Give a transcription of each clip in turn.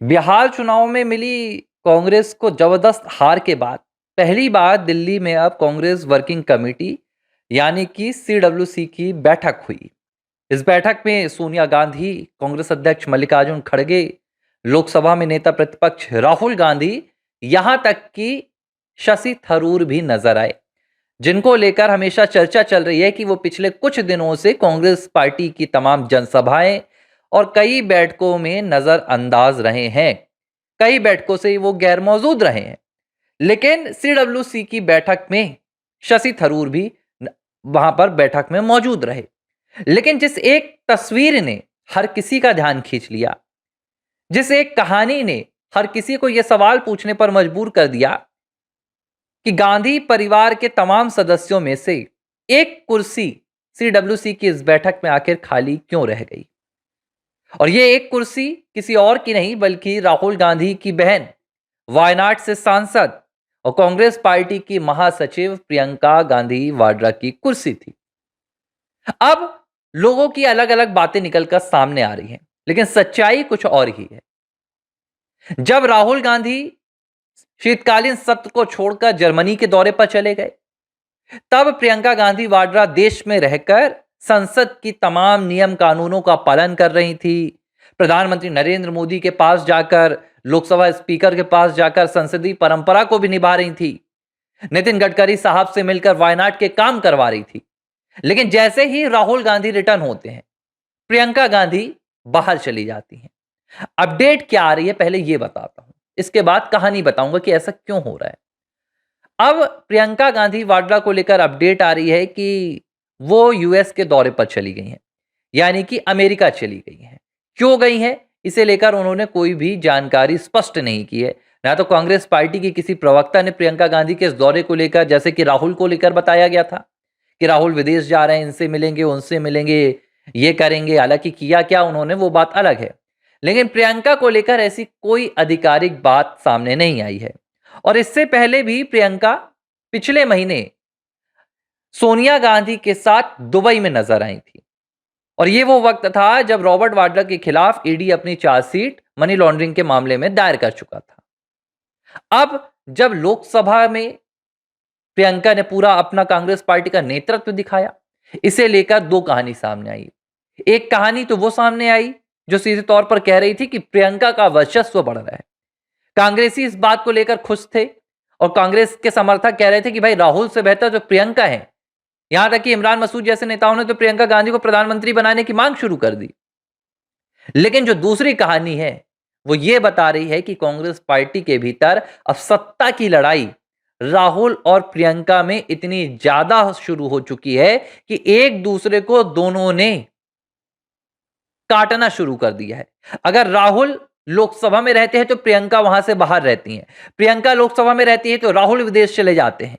बिहार चुनाव में मिली कांग्रेस को जबरदस्त हार के बाद पहली बार दिल्ली में अब कांग्रेस वर्किंग कमेटी यानी कि सीडब्ल्यूसी की बैठक हुई। इस बैठक में सोनिया गांधी, कांग्रेस अध्यक्ष मल्लिकार्जुन खड़गे, लोकसभा में नेता प्रतिपक्ष राहुल गांधी, यहां तक कि शशि थरूर भी नजर आए, जिनको लेकर हमेशा चर्चा चल रही है कि वो पिछले कुछ दिनों से कांग्रेस पार्टी की तमाम जनसभाएं और कई बैठकों में नजरअंदाज रहे हैं। कई बैठकों से वो गैर मौजूद रहे हैं। लेकिन सीडब्ल्यूसी की बैठक में शशि थरूर भी वहां पर बैठक में मौजूद रहे। लेकिन जिस एक तस्वीर ने हर किसी का ध्यान खींच लिया, जिस एक कहानी ने हर किसी को यह सवाल पूछने पर मजबूर कर दिया कि गांधी परिवार के तमाम सदस्यों में से एक कुर्सी सीडब्ल्यूसी की इस बैठक में आखिर खाली क्यों रह गई। और ये एक कुर्सी किसी और की नहीं बल्कि राहुल गांधी की बहन, वायनाड से सांसद और कांग्रेस पार्टी की महासचिव प्रियंका गांधी वाड्रा की कुर्सी थी। अब लोगों की अलग अलग बातें निकलकर सामने आ रही हैं, लेकिन सच्चाई कुछ और ही है। जब राहुल गांधी शीतकालीन सत्र को छोड़कर जर्मनी के दौरे पर चले गए, तब प्रियंका गांधी वाड्रा देश में रहकर संसद की तमाम नियम कानूनों का पालन कर रही थी। प्रधानमंत्री नरेंद्र मोदी के पास जाकर, लोकसभा स्पीकर के पास जाकर संसदीय परंपरा को भी निभा रही थी। नितिन गडकरी साहब से मिलकर वायनाड के काम करवा रही थी। लेकिन जैसे ही राहुल गांधी रिटर्न होते हैं, प्रियंका गांधी बाहर चली जाती हैं। अपडेट क्या आ रही है पहले यह बताता हूं, इसके बाद कहानी बताऊंगा कि ऐसा क्यों हो रहा है। अब प्रियंका गांधी वाड्रा को लेकर अपडेट आ रही है कि वो यूएस के दौरे पर चली गई हैं, यानी कि अमेरिका चली गई हैं। क्यों गई हैं, इसे लेकर उन्होंने कोई भी जानकारी स्पष्ट नहीं की है। ना तो कांग्रेस पार्टी की किसी प्रवक्ता ने प्रियंका गांधी के इस दौरे को लेकर, जैसे कि राहुल को लेकर बताया गया था कि राहुल विदेश जा रहे हैं, इनसे मिलेंगे, उनसे मिलेंगे, ये करेंगे। हालांकि किया क्या उन्होंने वो बात अलग है, लेकिन प्रियंका को लेकर ऐसी कोई आधिकारिक बात सामने नहीं आई है। और इससे पहले भी प्रियंका पिछले महीने सोनिया गांधी के साथ दुबई में नजर आई थी। और ये वो वक्त था जब रॉबर्ट वाड्रा के खिलाफ ईडी अपनी चार्जशीट मनी लॉन्ड्रिंग के मामले में दायर कर चुका था। अब जब लोकसभा में प्रियंका ने पूरा अपना कांग्रेस पार्टी का नेतृत्व दिखाया, इसे लेकर दो कहानी सामने आई। एक कहानी तो वो सामने आई जो सीधे तौर पर कह रही थी कि प्रियंका का वर्चस्व बढ़ रहा है। कांग्रेसी इस बात को लेकर खुश थे और कांग्रेस के समर्थक कह रहे थे कि भाई राहुल से बेहतर जो प्रियंका है। यहां तक कि इमरान मसूद जैसे नेताओं ने तो प्रियंका गांधी को प्रधानमंत्री बनाने की मांग शुरू कर दी। लेकिन जो दूसरी कहानी है वो ये बता रही है कि कांग्रेस पार्टी के भीतर अब सत्ता की लड़ाई राहुल और प्रियंका में इतनी ज्यादा शुरू हो चुकी है कि एक दूसरे को दोनों ने काटना शुरू कर दिया है। अगर राहुल लोकसभा में रहते हैं तो प्रियंका वहां से बाहर रहती हैं, प्रियंका लोकसभा में रहती है तो राहुल विदेश चले जाते हैं।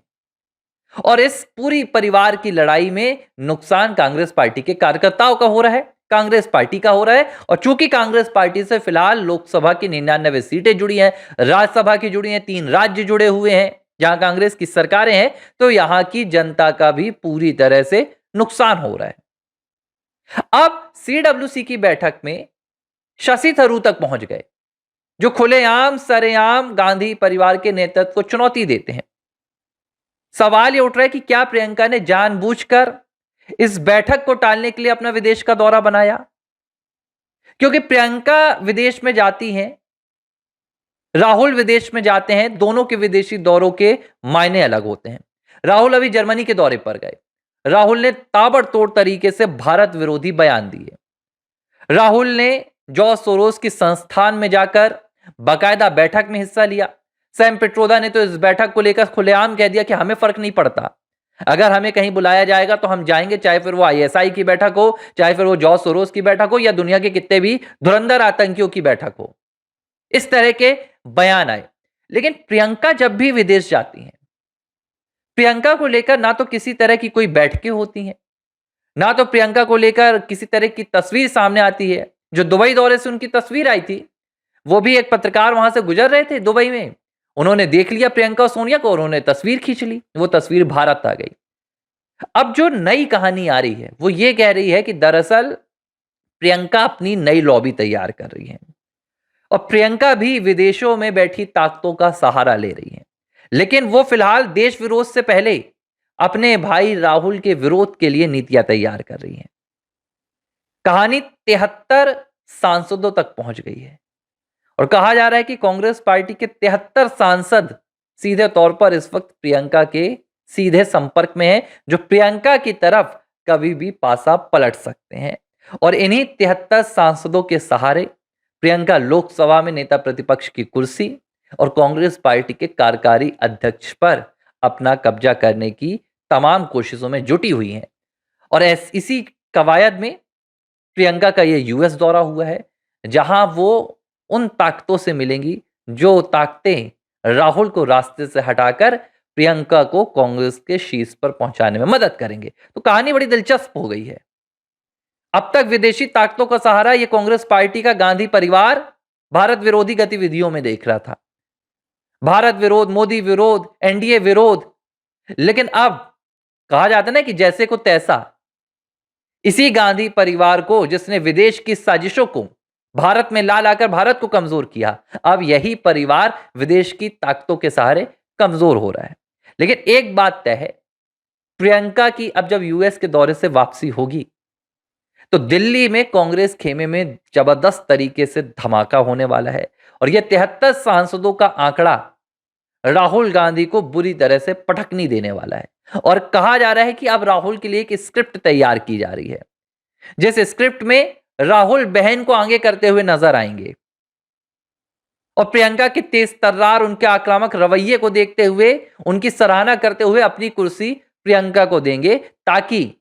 और इस पूरी परिवार की लड़ाई में नुकसान कांग्रेस पार्टी के कार्यकर्ताओं का हो रहा है, कांग्रेस पार्टी का हो रहा है। और चूंकि कांग्रेस पार्टी से फिलहाल लोकसभा की 99 सीटें जुड़ी हैं, राज्यसभा की जुड़ी हैं, 3 राज्य जुड़े हुए हैं जहां कांग्रेस की सरकारें हैं, तो यहां की जनता का भी पूरी तरह से नुकसान हो रहा है। अब सीडब्ल्यूसी की बैठक में शशि थरूर तक पहुंच गए, जो खुलेआम सरेआम गांधी परिवार के नेतृत्व को चुनौती देते हैं। सवाल ये उठ रहा है कि क्या प्रियंका ने जानबूझकर इस बैठक को टालने के लिए अपना विदेश का दौरा बनाया? क्योंकि प्रियंका विदेश में जाती हैं, राहुल विदेश में जाते हैं, दोनों के विदेशी दौरों के मायने अलग होते हैं। राहुल अभी जर्मनी के दौरे पर गए, राहुल ने ताबड़तोड़ तरीके से भारत विरोधी बयान दिए। राहुल ने जॉर्ज सोरोस की संस्थान में जाकर बाकायदा बैठक में हिस्सा लिया। सैम पिट्रोदा ने तो इस बैठक को लेकर खुलेआम कह दिया कि हमें फर्क नहीं पड़ता, अगर हमें कहीं बुलाया जाएगा तो हम जाएंगे, चाहे फिर वो आईएसआई की बैठक हो, चाहे फिर वो जॉर्ज सोरोस की बैठक हो, या दुनिया के कितने भी धुरंधर आतंकियों की बैठक हो। इस तरह के बयान आए। लेकिन प्रियंका जब भी विदेश जाती हैं, प्रियंका को लेकर ना तो किसी तरह की कोई बैठकें होती हैं, ना तो प्रियंका को लेकर किसी तरह की तस्वीर सामने आती है। जो दुबई दौरे से उनकी तस्वीर आई थी, वो भी एक पत्रकार वहां से गुजर रहे थे दुबई में, उन्होंने देख लिया प्रियंका और सोनिया को और उन्होंने तस्वीर खींच ली, वो तस्वीर भारत आ गई। अब जो नई कहानी आ रही है वो ये कह रही है कि दरअसल प्रियंका अपनी नई लॉबी तैयार कर रही है और प्रियंका भी विदेशों में बैठी ताकतों का सहारा ले रही हैं। लेकिन वो फिलहाल देश विरोध से पहले अपने भाई राहुल के विरोध के लिए नीतियां तैयार कर रही हैं। कहानी 73 सांसदों तक पहुंच गई है और कहा जा रहा है कि कांग्रेस पार्टी के 73 सांसद सीधे तौर पर इस वक्त प्रियंका के सीधे संपर्क में हैं, जो प्रियंका की तरफ कभी भी पासा पलट सकते हैं। और इन्हीं 73 सांसदों के सहारे प्रियंका लोकसभा में नेता प्रतिपक्ष की कुर्सी और कांग्रेस पार्टी के कार्यकारी अध्यक्ष पर अपना कब्जा करने की तमाम कोशिशों में जुटी हुई हैं। और इसी कवायद में प्रियंका का ये यूएस दौरा हुआ है, जहां वो उन ताकतों से मिलेंगी जो ताकतें राहुल को रास्ते से हटाकर प्रियंका को कांग्रेस के शीर्ष पर पहुंचाने में मदद करेंगे। तो कहानी बड़ी दिलचस्प हो गई है। अब तक विदेशी ताकतों का सहारा ये कांग्रेस पार्टी का गांधी परिवार भारत विरोधी गतिविधियों में देख रहा था। भारत विरोध, मोदी विरोध, एनडीए विरोध। लेकिन अब कहा जाता है ना कि जैसे को तैसा। इसी गांधी परिवार को, जिसने विदेश की साजिशों को भारत में ला लाकर भारत को कमजोर किया, अब यही परिवार विदेश की ताकतों के सहारे कमजोर हो रहा है। लेकिन एक बात तय है, प्रियंका की अब जब यूएस के दौरे से वापसी होगी तो दिल्ली में कांग्रेस खेमे में जबरदस्त तरीके से धमाका होने वाला है। और यह 73 सांसदों का आंकड़ा राहुल गांधी को बुरी तरह से पटकनी देने वाला है। और कहा जा रहा है कि अब राहुल के लिए एक स्क्रिप्ट तैयार की जा रही है, जिस स्क्रिप्ट में राहुल बहन को आगे करते हुए नजर आएंगे और प्रियंका के तेज तर्रार, उनके आक्रामक रवैये को देखते हुए, उनकी सराहना करते हुए अपनी कुर्सी प्रियंका को देंगे, ताकि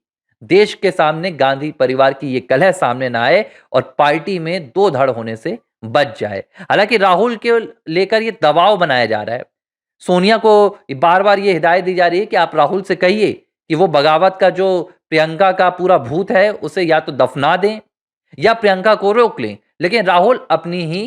देश के सामने गांधी परिवार की यह कलह सामने ना आए और पार्टी में दो धड़ होने से बच जाए। हालांकि राहुल के लेकर यह दबाव बनाया जा रहा है। सोनिया को बार बार यह हिदायत दी जा रही है कि आप राहुल से कहिए कि वो बगावत का जो प्रियंका का पूरा भूत है उसे या तो दफना दें या प्रियंका को रोक लें। लेकिन राहुल अपनी ही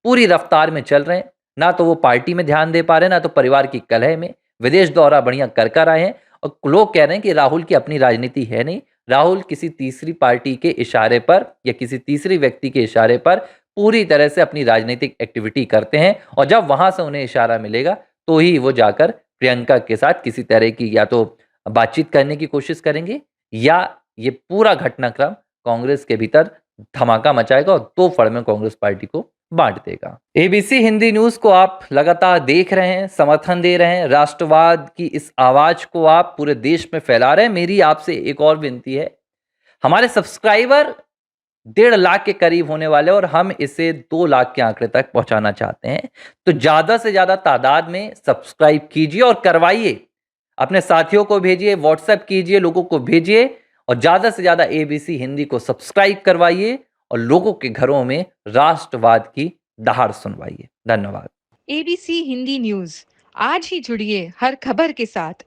पूरी रफ्तार में चल रहे हैं। ना तो वो पार्टी में ध्यान दे पा रहे हैं, ना तो परिवार की कलह में। विदेश दौरा बढ़िया कर आए हैं और लोग कह रहे हैं कि राहुल की अपनी राजनीति है नहीं। राहुल किसी तीसरी पार्टी के इशारे पर या किसी तीसरी व्यक्ति के इशारे पर पूरी तरह से अपनी राजनीतिक एक्टिविटी करते हैं और जब वहां से उन्हें इशारा मिलेगा तो ही वो जाकर प्रियंका के साथ किसी तरह की या तो बातचीत करने की कोशिश करेंगे या ये पूरा घटनाक्रम कांग्रेस के भीतर धमाका मचाएगा और दो फड़ में कांग्रेस पार्टी को बांट देगा। एबीसी हिंदी न्यूज को आप लगातार देख रहे हैं, समर्थन दे रहे हैं, राष्ट्रवाद की इस आवाज को आप पूरे देश में फैला रहे हैं। मेरी आपसे एक और विनती है, हमारे सब्सक्राइबर 1.5 लाख के करीब होने वाले और हम इसे 2 लाख के आंकड़े तक पहुंचाना चाहते हैं। तो ज्यादा से ज्यादा तादाद में सब्सक्राइब कीजिए और करवाइए, अपने साथियों को भेजिए, व्हाट्सएप कीजिए, लोगों को भेजिए और ज्यादा से ज्यादा एबीसी हिंदी को सब्सक्राइब करवाइए और लोगों के घरों में राष्ट्रवाद की दहाड़ सुनवाइए। धन्यवाद। एबीसी हिंदी न्यूज, आज ही जुड़िए हर खबर के साथ।